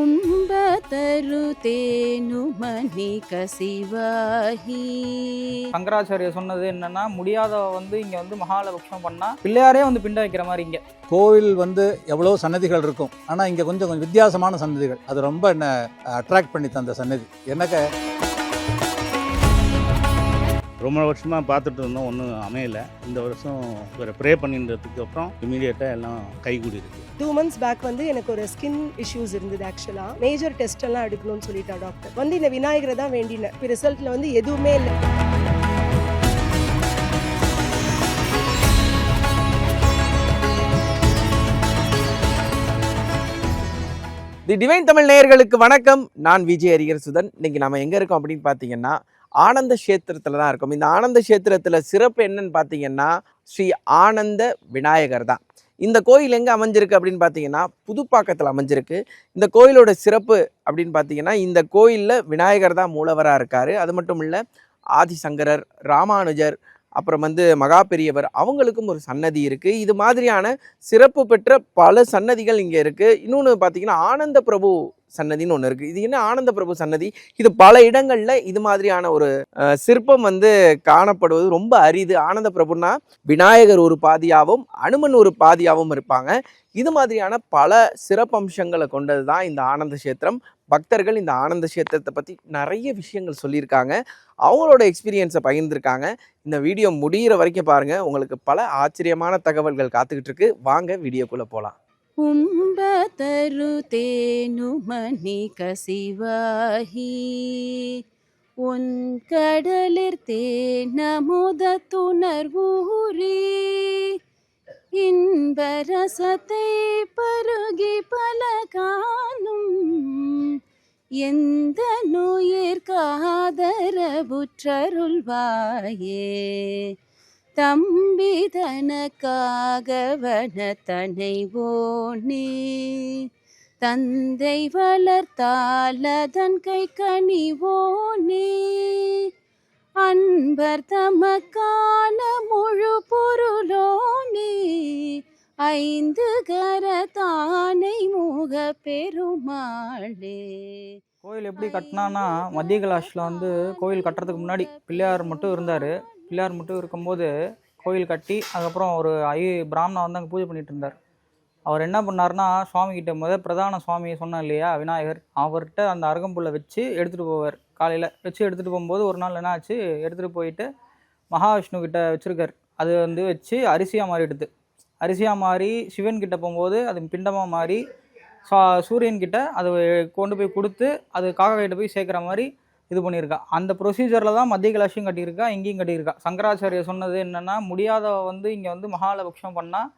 உம்பதருதேனு மணிக சிவாஹி. சங்கராச்சாரியர் சொன்னது என்னன்னா, முடியாத இங்க மகாலபக்ஷம் பண்ணா பிள்ளையாரே பிண்ட வைக்கிற மாதிரி. இங்க கோவில் எவ்வளோ சன்னதிகள் இருக்கும், ஆனால் இங்கே கொஞ்சம் வித்தியாசமான சன்னதிகள். அது ரொம்ப என்ன அட்ராக்ட் பண்ணி தந்த சன்னதி. எனக்கு ரொம்ப வருஷமாக பார்த்துட்டு இருந்தோம், ஒன்றும் அமையலை. இந்த வருஷம் வேறு ப்ரே பண்ணின்றதுக்கு அப்புறம் இமீடியட்டாக எல்லாம் கைகூடி இருக்கு. 2 months பேக் எனக்கு ஒரு ஸ்கின் இஷ்யூஸ் இருந்தது. ஆக்சுவலாக மேஜர் டெஸ்ட் எல்லாம் எடுக்கணும்னு சொல்லிட்டா டாக்டர். இந்த விநாயகரை தான் வேண்டினேன். இப்போ ரிசல்ட்டில் எதுவுமே இல்லை. தி டிவைன் தமிழ் நேயர்களுக்கு வணக்கம். நான் விஜய் ஹரிஹர் சுதன். இன்னைக்கு நம்ம எங்கே இருக்கோம் அப்படின்னு பார்த்தீங்கன்னா, ஆனந்த கஷேத்திரத்தில் தான் இருக்கோம். இந்த ஆனந்த கஷேத்திரத்தில் சிறப்பு என்னன்னு பார்த்தீங்கன்னா, ஸ்ரீ ஆனந்த விநாயகர் தான். இந்த கோயில் எங்கே அமைஞ்சிருக்கு அப்படின்னு பார்த்தீங்கன்னா, புதுப்பாக்கத்தில் அமைஞ்சிருக்கு. இந்த கோயிலோட சிறப்பு அப்படின்னு பார்த்தீங்கன்னா, இந்த கோயிலில் விநாயகர் தான் மூலவராக இருக்கார். அது மட்டும் இல்லை, ஆதிசங்கரர், ராமானுஜர், அப்புறம் மகா பெரியவர் அவங்களுக்கும் ஒரு சன்னதி இருக்குது. இது மாதிரியான சிறப்பு பெற்ற பல சன்னதிகள் இங்கே இருக்குது. இன்னொன்று பார்த்தீங்கன்னா, ஆனந்த பிரபு சன்னதின்னு ஒன்று இருக்குது. இது என்ன ஆனந்த பிரபு சன்னதி? இது பல இடங்களில் இது மாதிரியான ஒரு சிற்பம் காணப்படுவது ரொம்ப அரிது. ஆனந்த பிரபுன்னா விநாயகர் ஒரு பாதியாகவும் அனுமன் ஒரு பாதியாகவும் இருப்பாங்க. இது மாதிரியான பல சிறப்பம்சங்களை கொண்டது தான் இந்த ஆனந்த கஷேத்திரம். பக்தர்கள் இந்த ஆனந்த கஷேத்திரத்தை பற்றி நிறைய விஷயங்கள் சொல்லியிருக்காங்க, அவங்களோட எக்ஸ்பீரியன்ஸை பகிர்ந்துருக்காங்க. இந்த வீடியோ முடிகிற வரைக்கும் பாருங்கள், உங்களுக்கு பல ஆச்சரியமான தகவல்கள் காத்துக்கிட்டு இருக்கு. வாங்க வீடியோக்குள்ளே போகலாம். உம்பதருதேனு மணிக சிவாஹி. உன் கடலிற் தேனமுத துணர்வூரி. இன்பரசத்தை பருகி பலகாலும் எந்த நுயிர் காதரவுற்றருள்வாயே. தம்பிதனக்காகவன தனைவோனே. தந்தை வளர்த்தாலதன் கை கனிவோனே. அன்பர் தமக்கான முழு பொருளோனே. 5 கரத்தானை முக பெருமாளே. கோயில் எப்படி கட்டினான்னா, மத்திய கலாஷில் கோயில் கட்டுறதுக்கு முன்னாடி பிள்ளையார் மட்டும் இருந்தார். பிள்ளையார் மட்டும் இருக்கும்போது கோயில் கட்டி அதுக்கப்புறம் ஒரு பிராமணா அங்கே பூஜை பண்ணிட்டு இருந்தார். அவர் என்ன பண்ணார்னா, சுவாமிகிட்ட பிரதான சுவாமி சொன்னேன் இல்லையா விநாயகர், அவர்கிட்ட அந்த அருகம்புல்லை வச்சு எடுத்துகிட்டு போவார். காலையில் வச்சு எடுத்துகிட்டு போகும்போது ஒரு நாள் என்ன ஆச்சு, எடுத்துகிட்டு போயிட்டு மகாவிஷ்ணு கிட்ட வச்சுருக்கார். அது வச்சு அரிசியாக மாறிடுது. அரிசியாக மாறி சிவன்கிட்ட போகும்போது அது பிண்டமாக மாறி சூரியன்கிட்ட அது கொண்டு போய் கொடுத்து அது காக்கா கிட்ட போய் சேர்க்குற மாதிரி இது பண்ணியிருக்கா. அந்த ப்ரொசீஜரில் தான் மத்திய கலாஷையும் கட்டியிருக்கா, இங்கேயும் கட்டியிருக்கா. சங்கராச்சாரியர் சொன்னது என்னென்னா, முடியாத இங்கே மகாலபக்ஷம் பண்ணால்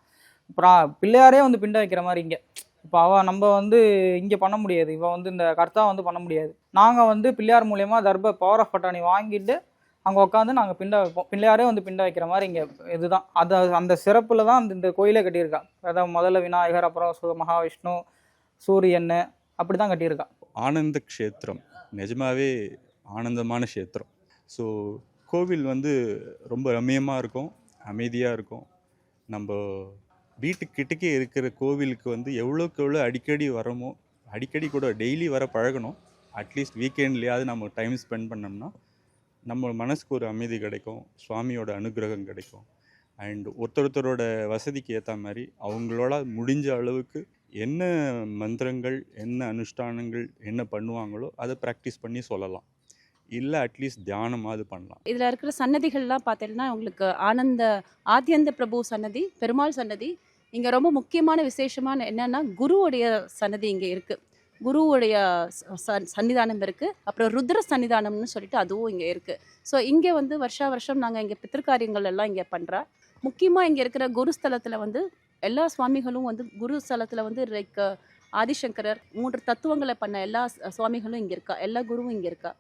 அப்புறம் பிள்ளையாரே பிண்ட வைக்கிற மாதிரி. இங்கே இப்போ நம்ம இங்கே பண்ண முடியாது. இந்த கர்த்தா பண்ண முடியாது. நாங்கள் பிள்ளையார் மூலயமா பவர் ஆஃப் பட்டாணி வாங்கிட்டு அங்கே உட்காந்து நாங்கள் பிண்ட வைப்போம். பிள்ளையாரே பிண்ட வைக்கிற மாதிரி இங்கே இதுதான். அந்த சிறப்பில் தான் இந்த கோயிலே கட்டியிருக்கா. அதாவது முதல்ல விநாயகர், அப்புறம் மகாவிஷ்ணு, சூரியன், அப்படி தான் கட்டியிருக்கா. ஆனந்த க்ஷேத்திரம் நிஜமாவே ஆனந்தமான க்ஷேத்திரம். ஸோ கோவில் ரொம்ப ரம்மியமாக இருக்கும், அமைதியாக இருக்கும். நம்ம வீட்டுக்கிட்டக்கே இருக்கிற கோவிலுக்கு எவ்வளோக்கு எவ்வளோ அடிக்கடி வரமோ, அடிக்கடி கூட டெய்லி வர பழகணும். அட்லீஸ்ட் வீக்கெண்ட்லேயாவது நம்ம டைம் ஸ்பெண்ட் பண்ணோம்னா நம்ம மனசுக்கு ஒரு அமைதி கிடைக்கும், சுவாமியோட அனுகிரகம் கிடைக்கும். அண்ட் ஒருத்தரோட வசதிக்கு ஏற்ற மாதிரி அவங்களோட முடிஞ்ச அளவுக்கு என்ன மந்திரங்கள், என்ன அனுஷ்டானங்கள் என்ன பண்ணுவாங்களோ அதை ப்ராக்டிஸ் பண்ணி சொல்லலாம். இல்லை அட்லீஸ்ட் தியானமாவது பண்ணலாம். இதில் இருக்கிற சன்னதிகள்லாம் பார்த்தீங்கன்னா, உங்களுக்கு ஆத்யந்த பிரபு சன்னதி, பெருமாள் சன்னதி. இங்கே ரொம்ப முக்கியமான விசேஷமான என்னென்னா, குருவுடைய சன்னதி இங்கே இருக்குது. குருவுடைய சன்னிதானம் இருக்குது. அப்புறம் ருத்ர சன்னிதானம்னு சொல்லிட்டு அதுவும் இங்கே இருக்குது. ஸோ இங்கே வருஷா வருஷம் நாங்கள் இங்கே பித்திருக்காரியங்கள் எல்லாம் இங்கே பண்ணுறா. முக்கியமாக இங்கே இருக்கிற குருஸ்தலத்தில் எல்லா சுவாமிகளும் குரு ஸ்தலத்தில் லைக் ஆதிசங்கரர் 3 தத்துவங்களை பண்ண எல்லா சுவாமிகளும் இங்கே இருக்கா. எல்லா குருவும் இங்கே இருக்கா.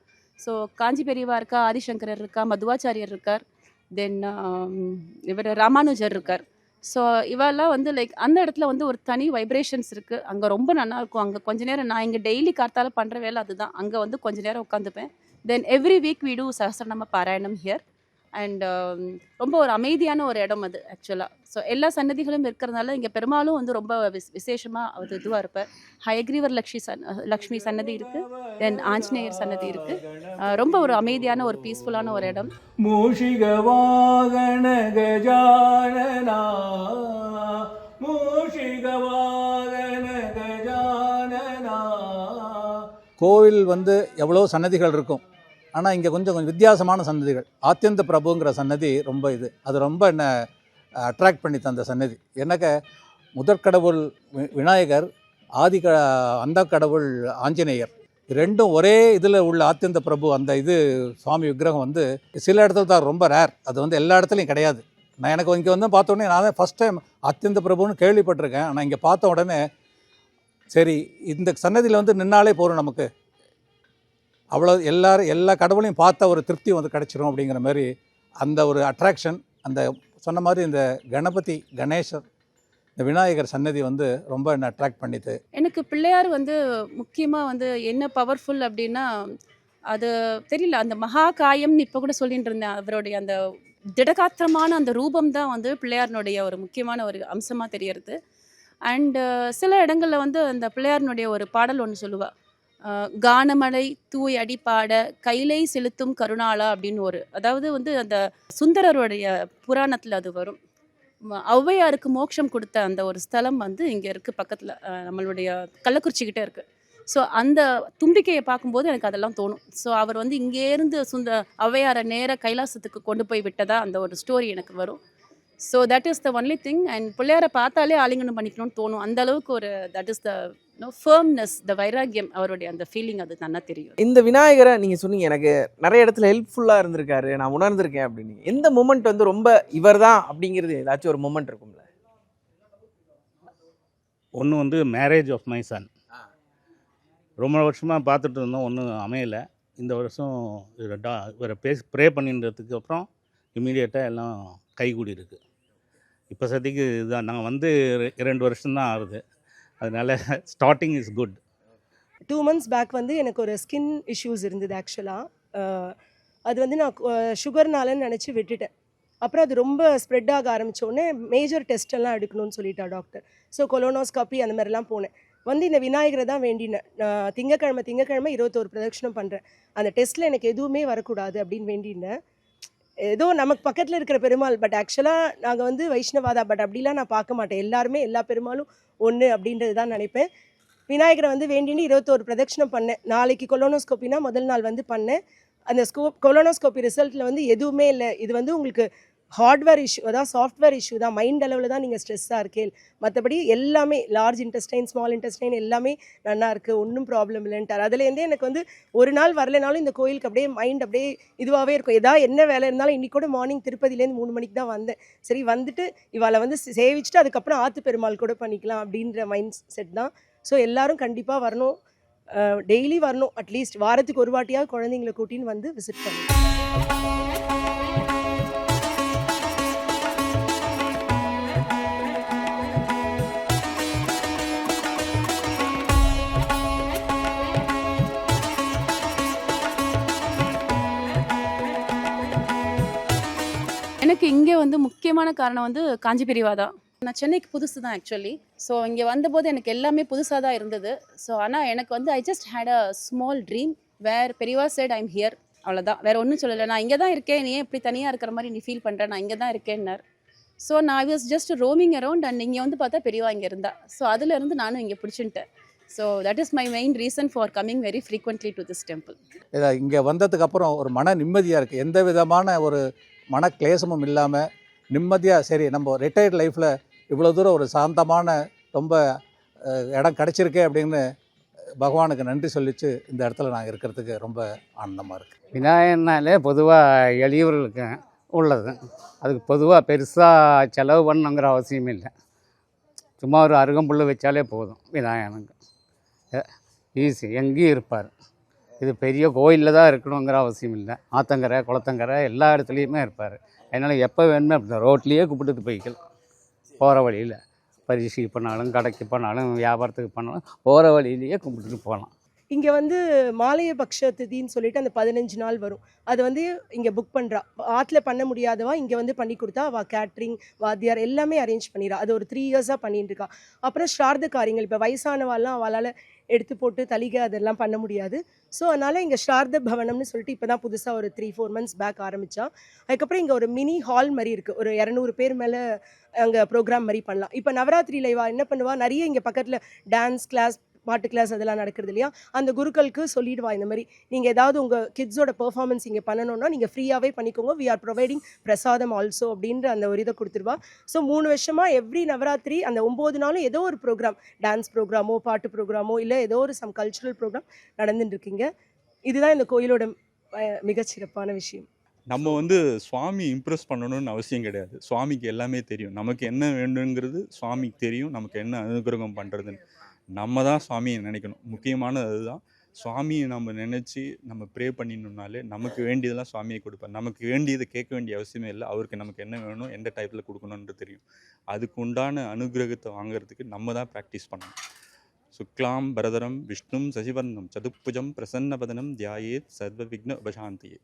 ஸோ காஞ்சி பெரியவா இருக்கா, ஆதிசங்கரர் இருக்கா, மதுவாச்சாரியர் இருக்கார், தென் இவர் ராமானுஜர் இருக்கார். ஸோ இவெல்லாம் லைக் அந்த இடத்துல ஒரு தனி வைப்ரேஷன்ஸ் இருக்குது. அங்கே ரொம்ப நல்லாயிருக்கும். அங்கே கொஞ்ச நேரம் நான் இங்கே டெய்லி கார்த்தால பண்ணுற வேலை அதுதான். அங்கே கொஞ்ச நேரம் உட்காந்துப்பேன். தென் எவ்ரி வீக் வீ டூ சஹஸ்ரநாம பாராயணம் ஹியர். அண்ட் ரொம்ப ஒரு அமைதியான ஒரு இடம் அது ஆக்சுவலாக. ஸோ எல்லா சன்னதிகளும் இருக்கிறதுனால இங்கே பெருமாளும் வந்து ரொம்ப விசேஷமாக அது இதுவாக இருப்பார். ஹயக்ரீவர் லக்ஷ்மி சன்னதி இருக்குது, தென் ஆஞ்சநேயர் சன்னதி இருக்குது. ரொம்ப ஒரு அமைதியான ஒரு பீஸ்ஃபுல்லான ஒரு இடம். மூஷிக வாகன கஜானனா மூஷிக வாகன கஜானனா. கோவில் வந்து எவ்வளோ சன்னதிகள் இருக்கும், ஆனால் இங்கே கொஞ்சம் வித்தியாசமான சன்னதிகள். ஆத்யந்த பிரபுங்கிற சன்னதி ரொம்ப அது ரொம்ப என்ன அட்ராக்ட் பண்ணி தந்த சன்னதி. எனக்கு முதற்கடவுள் விநாயகர், அந்த கடவுள் ஆஞ்சநேயர், ரெண்டும் ஒரே இதில் உள்ள ஆத்யந்த பிரபு அந்த சுவாமி விக்கிரகம் வந்து சில இடத்துல தான் ரொம்ப ரேர். அது வந்து எல்லா இடத்துலையும் கிடையாது. எனக்கு இங்கே வந்து பார்த்தோன்னே நான் தான் ஃபஸ்ட் டைம் ஆத்யந்த பிரபுன்னு கேள்விப்பட்டிருக்கேன். ஆனால் இங்கே பார்த்த உடனே சரி இந்த சன்னதியில் வந்து நின்னாலே போகிறோம், நமக்கு அவ்வளோ எல்லா கடவுளையும் பார்த்த ஒரு திருப்தி வந்து கிடச்சிரும் அப்படிங்கிற மாதிரி அந்த ஒரு அட்ராக்ஷன். அந்த சொன்ன மாதிரி இந்த கணபதி, கணேசர், இந்த விநாயகர் சன்னதி வந்து ரொம்ப என்ன அட்ராக்ட் பண்ணிது. எனக்கு பிள்ளையார் வந்து முக்கியமாக வந்து என்ன பவர்ஃபுல் அப்படின்னா, அது தெரியல, அந்த மகா காயம்னு இப்போ கூட சொல்லிட்டு இருந்தேன். அவருடைய அந்த திடகாத்திரமான அந்த ரூபம் தான் வந்து பிள்ளையாரினுடைய ஒரு முக்கியமான ஒரு அம்சமாக தெரியறது. அண்டு சில இடங்களில் வந்து அந்த பிள்ளையாரினுடைய ஒரு பாடல் ஒன்று சொல்லுவாள், கானமலை தூய் அடிப்பாட கைலை செலுத்தும் கருணாளா அப்படின்னு அதாவது வந்து அந்த சுந்தரருடைய புராணத்தில் அது வரும். ஔவையாருக்கு மோட்சம் கொடுத்த அந்த ஒரு ஸ்தலம் வந்து இங்கே இருக்குது, பக்கத்தில் நம்மளுடைய கள்ளக்குறிச்சிக்கிட்டே இருக்குது. ஸோ அந்த தும்பிக்கையை பார்க்கும்போது எனக்கு அதெல்லாம் தோணும். ஸோ அவர் வந்து இங்கேருந்து ஔவையாரை நேராக கைலாசத்துக்கு கொண்டு போய் விட்டதா அந்த ஒரு ஸ்டோரி எனக்கு வரும். So that is the only thing. And பிள்ளையாரை பார்த்தாலே ஆலிங்கனம் பண்ணிக்கணும்னு தோணும். அந்த அளவுக்கு ஒரு தட் இஸ் த ஃபர்ம்னஸ், த வைராக்கியம், அவருடைய அந்த ஃபீலிங் அது நல்லா தெரியும். இந்த விநாயகரை நீங்கள் சொன்னீங்க, எனக்கு நிறைய இடத்துல ஹெல்ப்ஃபுல்லாக இருந்திருக்காரு, நான் உணர்ந்திருக்கேன் அப்படின்னு. எந்த மூமெண்ட் வந்து ரொம்ப இவர் தான் அப்படிங்கிறது ஏதாச்சும் ஒரு மூமெண்ட் இருக்கும்ல? ஒன்று வந்து மேரேஜ் ஆஃப் மை சன். ரொம்ப வருஷமாக பார்த்துட்டு இருந்தோம், ஒன்றும் அமையலை. இந்த வருஷம் இவரை ப்ரே பண்ணின்றதுக்கு அப்புறம் இமீடியட்டாக எல்லாம் கைகூடி இருக்குது. இப்போ சதிக்கு இதுதான், நாங்கள் வந்து 2 வருஷம்தான் ஆகுது. அதனால் starting is good. 2 months back வந்து எனக்கு ஒரு ஸ்கின் இஷ்யூஸ் இருந்தது ஆக்சுவலாக. அது வந்து நான் சுகர்னாலன்னு நினச்சி விட்டுட்டேன். அப்புறம் அது ரொம்ப ஸ்ப்ரெட் ஆக ஆரம்பித்தோடனே மேஜர் டெஸ்ட்டெல்லாம் எடுக்கணும்னு சொல்லிட்டா டாக்டர். ஸோ கொலோனோஸ்காப்பி அந்த மாதிரிலாம் போனேன். வந்து இந்த விநாயகரை தான் வேண்டினேன். நான் திங்கக்கிழமை 21 பிரதட்சணம் பண்ணுறேன். அந்த டெஸ்ட்டில் எனக்கு எதுவுமே வரக்கூடாது அப்படின்னு வேண்டினேன். ஏதோ நமக்கு பக்கத்தில் இருக்கிற பெருமாள், பட் ஆக்சுவலாக நாங்கள் வந்து வைஷ்ணவாதா, பட் அப்படிலாம் நான் பார்க்க மாட்டேன். எல்லாருமே எல்லா பெருமாளும் ஒன்று அப்படின்றது தான் நினைப்பேன். விநாயகரை வந்து வேண்டின்னு 21 பிரதட்சணம் பண்ணேன். நாளைக்கு கொலோனோஸ்கோப்பினா முதல் நாள் வந்து பண்ணேன். அந்த கொலோனோஸ்கோப்பி ரிசல்ட்டில் வந்து எதுவுமே இல்லை. இது வந்து உங்களுக்கு ஹார்ட்வேர் இஷ்யூ, அதான் சாஃப்ட்வேர் இஷ்யூ தான், மைண்ட் அளவில் தான் நீங்கள் ஸ்ட்ரெஸ்ஸாக இருக்கேன். மற்றபடி எல்லாமே லார்ஜ் இன்டெஸ்டைன், ஸ்மால் இன்டெஸ்டைன் எல்லாமே நல்லா இருக்குது, ஒன்றும் ப்ராப்ளம் இல்லைன்ட்டார். அதுலேருந்தே எனக்கு வந்து ஒரு நாள் வரலைனாலும் இந்த கோயிலுக்கு அப்படியே மைண்ட் அப்படியே இதுவாகவே இருக்கும். ஏதாவது என்ன வேலை இருந்தாலும் இன்றைக்கி கூட மார்னிங் திருப்பதிலேருந்து 3 மணிக்கு தான் வந்தேன். சரி வந்துட்டு இவாளை வந்து சேவிச்சுட்டு அதுக்கப்புறம் ஆற்று பெருமாள் கூட பண்ணிக்கலாம் அப்படின்ற மைண்ட் செட் தான். ஸோ எல்லோரும் கண்டிப்பாக வரணும், டெய்லி வரணும், அட்லீஸ்ட் வாரத்துக்கு ஒரு வாட்டியாவது குழந்தைங்களை கூட்டின்னு வந்து விசிட் பண்ணணும். எனக்கு இங்கே வந்து முக்கியமான காரணம் வந்து காஞ்சி பெரியவா தான். நான் சென்னைக்கு புதுசு தான் ஆக்சுவலி. ஸோ இங்கே வந்தபோது எனக்கு எல்லாமே புதுசாக தான் இருந்தது. ஸோ ஆனால் எனக்கு வந்து I just had a small dream where பெரியவா செட் ஐம் ஹியர், அவ்வளோதான், வேறு ஒன்றும் சொல்லலை. நான் இங்கே தான் இருக்கேன், நீ ஏன் இப்படி தனியாக இருக்கிற மாதிரி நீ ஃபீல் பண்ணுற, நான் இங்கே தான் இருக்கேன்னார். ஸோ நான் I was just roaming around and இங்கே வந்து பார்த்தா பெரியவா இங்கே இருந்தா. ஸோ அதுலேருந்து நானும் இங்கே பிடிச்சின்ட்டேன். So that is my main reason for coming very frequently to this temple. இங்கே வந்ததுக்கப்புறம் ஒரு மன நிம்மதியாக இருக்குது. எந்த விதமான ஒரு மன கிளேசமும் இல்லாமல் நிம்மதியாக, சரி நம்ம ரிட்டையர்ட் லைஃப்பில் இவ்வளோ தூரம் ஒரு சாந்தமான ரொம்ப இடம் கிடச்சிருக்கே அப்படின்னு பகவானுக்கு நன்றி சொல்லிச்சு இந்த இடத்துல நான் இருக்கிறதுக்கு ரொம்ப ஆனந்தமாக இருக்குது. விநாயகர்னாலே பொதுவாக எளியவர்களுக்கு உள்ளது. அதுக்கு பொதுவாக பெருசாக செலவு பண்ணணுங்கிற அவசியம் இல்லை. சும்மா ஒரு அருகம்புல் வச்சாலே போதும். விநாயகனுக்கு ஈஸி, எங்கேயும் இருப்பார். இது பெரிய கோயிலில் தான் இருக்கணுங்கிற அவசியம் இல்லை. ஆத்தங்கரை, குளத்தங்கரை எல்லா இடத்துலையுமே இருப்பார். அதனால் எப்போ வேணுமே அப்படி ரோட்லேயே கூப்பிட்டு போய்க்கலாம். போகிற வழியில் பரிசைக்கு போனாலும், கடைக்கு போனாலும், வியாபாரத்துக்கு போனாலும் போகிற வழியிலேயே கும்பிட்டுட்டு போகலாம். இங்கே வந்து மாலையபக்ஷ திதின்னு சொல்லிட்டு அந்த 15 நாள் வரும். அது வந்து இங்கே புக் பண்ணுறா. ஆற்றுல பண்ண முடியாதவா இங்கே வந்து பண்ணி கொடுத்தா அவள் கேட்ரிங் வாத்தியார் எல்லாமே அரேஞ்ச் பண்ணிடுறா. அது ஒரு 3 இயர்ஸாக பண்ணிட்டு இருக்கா. அப்புறம் ஸ்ரார்த்த காரியங்கள் இப்போ வயசானவாள்லாம் அவளால் எடுத்து போட்டு தலிகை அதெல்லாம் பண்ண முடியாது. ஸோ அதனால் இங்கே ஸ்ரார்த்த பவனம்னு சொல்லிட்டு இப்போ தான் புதுசாக ஒரு 3-4 மந்த்ஸ் பேக் ஆரம்பித்தா. அதுக்கப்புறம் இங்கே ஒரு மினி ஹால் மாதிரி இருக்குது. ஒரு 200 பேர் மேலே அங்கே ப்ரோக்ராம் மாதிரி பண்ணலாம். இப்போ நவராத்திரியில் இவா என்ன பண்ணுவா, நிறைய இங்கே பக்கத்தில் டான்ஸ் கிளாஸ், பாட்டு கிளாஸ் அதெல்லாம் நடக்கிறது இல்லையா, அந்த குருக்களுக்கு சொல்லிடுவா இந்த மாதிரி நீங்கள் ஏதாவது உங்கள் கிட்ஸோட பெர்ஃபார்மன்ஸ் இங்கே பண்ணணும்னா நீங்கள் ஃப்ரீயாகவே பண்ணிக்கோங்க, வி ஆர் ப்ரொவைடிங் பிரசாதம் ஆல்சோ அப்படின்ற அந்த ஒரு இதை கொடுத்துருவா. ஸோ 3 வருஷமாக எவ்ரி நவராத்திரி அந்த 9 நாளும் ஏதோ ஒரு ப்ரோக்ராம், டான்ஸ் ப்ரோக்ராமோ பாட்டு ப்ரோக்ராமோ இல்லை ஏதோ ஒரு சம் கல்ச்சுரல் ப்ரோக்ராம் நடந்துட்டு இருக்கீங்க. இதுதான் இந்த கோயிலோட மிகச்சிறப்பான விஷயம். நம்ம வந்து சுவாமி இம்ப்ரெஸ் பண்ணணும்னு அவசியம் கிடையாது. சுவாமிக்கு எல்லாமே தெரியும். நமக்கு என்ன வேண்டுங்கிறது சுவாமிக்கு தெரியும். நமக்கு என்ன அனுகிரகம் பண்ணுறதுன்னு நம்ம தான் சுவாமியை நினைக்கணும். முக்கியமானது அதுதான். சுவாமியை நம்ம நினச்சி நம்ம ப்ரே பண்ணினோம்னாலே நமக்கு வேண்டியதெல்லாம் சுவாமியை கொடுப்பார். நமக்கு வேண்டியதை கேட்க வேண்டிய அவசியமே இல்லை. அவருக்கு நமக்கு என்ன வேணும், எந்த டைப்பில் கொடுக்கணுன்றது தெரியும். அதுக்கு உண்டான அனுகிரகத்தை வாங்குறதுக்கு நம்ம தான் ப்ராக்டிஸ் பண்ணணும். சுக்லாம் பரதரம் விஷ்ணும் சசிவர்ணம் சதுப்புஜம் பிரசன்னபதனம் தியாயேத் சர்வ விக்ன உபசாந்தியே.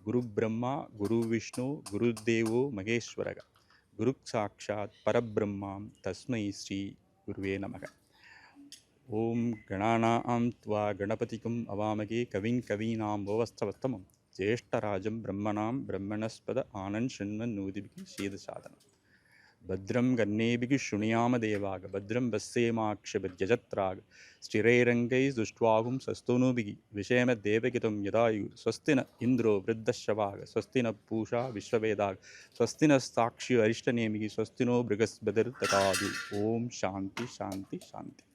குரு பிரம்மா குரு விஷ்ணு குரு தேவோ மகேஸ்வரக குரு சாட்சாத் பரபிரம்மாம் தஸ்மை ஸ்ரீ குருவே நமக. ஓம் கணானாம் த்வா கணபதிக்கும் அவாமகே கவிங் கவீனாம் ஓவஸ்தவஸ்தமம் ஜேஷ்டராஜம் பிரம்மணாம் பிரம்மணஸ்பத ஆனந்த் ஷண்மன் நூதிபிகி சீதசாதனம். பத்ரம் கர்ணேபிகி சுணியாம தேவாக பத்ரம் பஸ்ஸேமாக்ஷபிர்யஜத்ராக ஸ்டிரைரங்கை துஷ்டுவாகும் சஸ்தூனுபிகி விஷேம தேவகிதம் யதாயு ஸ்வஸ்தின இந்திரோ விருத்தஷவாக ஸ்வஸ்தின பூஷா விஸ்வவேதாக ஸ்வஸ்தின சாட்சி அரிஷ்டநேமிகி ஸ்வஸ்தினோ பிருகஸ்பதிர் ததாது. ஓம் சாந்தி சாந்தி சாந்தி.